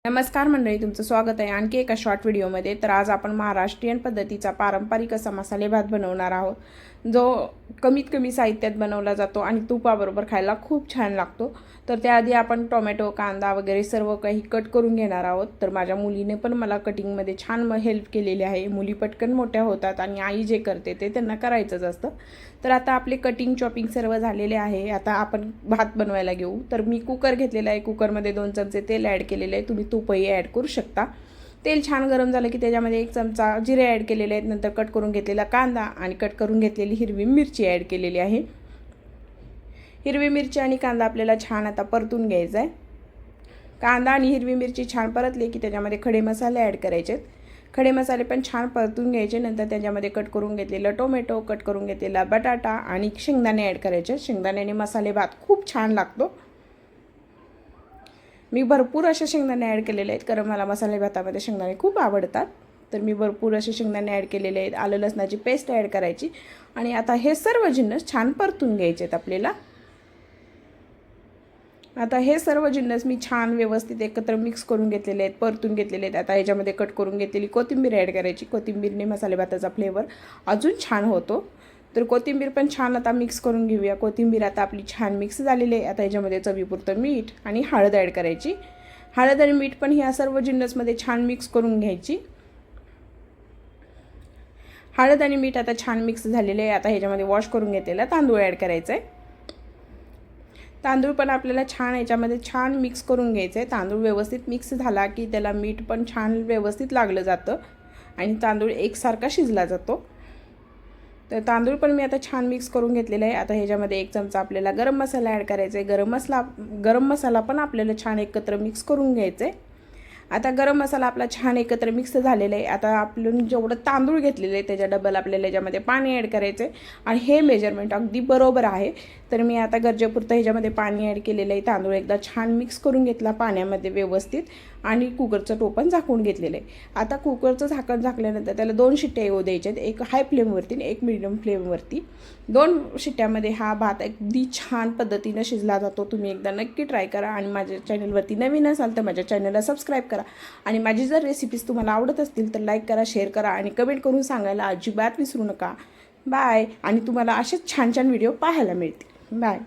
नमस्कार मंडळी, तुमचं स्वागत आहे आणखी एका शॉर्ट व्हिडिओमध्ये। तर आज आपण महाराष्ट्रीयन पद्धतीचा पारंपरिक असा मसाले भात बनवणार आहोत, जो कमीत कमी साहित्यात बनवला जातो आणि तुपाबरोबर खायला खूप छान लागतो। तर त्याआधी आपण टोमॅटो, कांदा वगैरे सर्व काही कट करून घेणार आहोत। तर माझ्या मुलीने पण मला कटिंगमध्ये छान हेल्प केलेली आहे। मुली पटकन मोठ्या होतात आणि आई जे करते ते त्यांना करायचंच असतं। तर आता आपले कटिंग चॉपिंग सर्व झालेले आहे। आता आपण भात बनवायला घेऊ। तर मी कुकर घेतलेला आहे, कुकरमध्ये 2 चमचे तेल ॲड केलेले आहे। तुम्ही तूपही ॲड करू शकता। तेल छान गरम झालं की त्याच्यामध्ये 1 चमचा जिरे ॲड केलेले आहेत, नंतर कट करून घेतलेला कांदा आणि कट करून घेतलेली हिरवी मिरची ॲड केलेली आहे। हिरवी मिरची आणि कांदा आपल्याला छान आता परतून घ्यायचा आहे। कांदा आणि हिरवी मिरची छान परतले की त्याच्यामध्ये खडे मसाले ॲड करायचे। खडे मसाले पण छान परतून घ्यायचे। नंतर त्याच्यामध्ये कट करून घेतलेला टोमॅटो, कट करून घेतलेला बटाटा आणि शेंगदाणे ॲड करायचे। शेंगदाण्याने मसाले भात खूप छान लागतो। मी भरपूर असे शेंगदाणे ॲड केलेले आहेत, कारण मला मसाले भातामध्ये शेंगदाणे खूप आवडतात। तर मी भरपूर असे शेंगदाणे ॲड केलेले आहेत। आलं लसणाची पेस्ट ॲड करायची आणि आता हे सर्व जिन्नस छान परतून घ्यायचे आहेत आपल्याला। आता हे सर्व जिन्नस मी छान व्यवस्थित एकत्र मिक्स करून घेतलेले आहेत, परतून घेतलेले आहेत। आता ह्याच्यामध्ये कट करून घेतलेली कोथिंबीर ॲड करायची। कोथिंबीरने मसाले भाताचा फ्लेवर अजून छान होतो। तर कोथिंबीर पण छान आता मिक्स करून घेऊया। कोथिंबीर आता आपली छान मिक्स झालेली आहे। आता ह्याच्यामध्ये चवीपुरतं मीठ आणि हळद ॲड करायची। हळद आणि मीठ पण ह्या सर्व जिन्नसमध्ये छान मिक्स करून घ्यायची। हळद आणि मीठ आता छान मिक्स झालेले आहे। आता ह्याच्यामध्ये वॉश करून घेतलेला तांदूळ ॲड करायचा आहे। तांदूळ पण आपल्याला छान याच्यामध्ये छान मिक्स करून घ्यायचं आहे। तांदूळ व्यवस्थित मिक्स झाला की त्याला मीठ पण छान व्यवस्थित लागलं जातं आणि तांदूळ एकसारखा शिजला जातो। तर तांदूळ पण मी आता छान मिक्स करून घेतलेला आहे। आता ह्याच्यामध्ये 1 चमचा आपल्याला गरम मसाला ॲड करायचा आहे। गरम मसाला पण आपल्याला छान एकत्र मिक्स करून घ्यायचं आहे। आता गरम मसाला आपला छान एकत्र मिक्स झालेला आहे। आता आपण जेवढं तांदूळ घेतलेलं आहे त्याच्या डबल आपल्याला याच्यामध्ये पाणी ॲड करायचं आहे आणि हे मेजरमेंट अगदी बरोबर आहे। तर मी आता गरजेपुरतं ह्याच्यामध्ये पाणी ॲड केलेलं आहे। तांदूळ एकदा छान मिक्स करून घेतला पाण्यामध्ये व्यवस्थित आणि कुकरचं टोपण झाकून घेतलेलं आहे। आता कुकरचं झाकण झाकल्यानंतर त्याला 2 शिट्ट्या येऊ द्यायच्या आहेत, एक हाय फ्लेमवरती आणि एक मीडियम फ्लेमवरती। 2 शिट्ट्यामध्ये हा भात अगदी छान पद्धतीनं शिजला जातो। तुम्ही एकदा नक्की ट्राय करा आणि माझ्या चॅनलवरती नवीन असाल तर माझ्या चॅनलला सबस्क्राईब करा आणि माझी जर रेसिपीज तुम्हाला आवडत असतील तर लाईक करा, शेअर करा आणि कमेंट करून सांगायला अजिबात विसरू नका। बाय। आणि तुम्हाला असेच छान छान व्हिडिओ पाहायला मिळतील। बाय।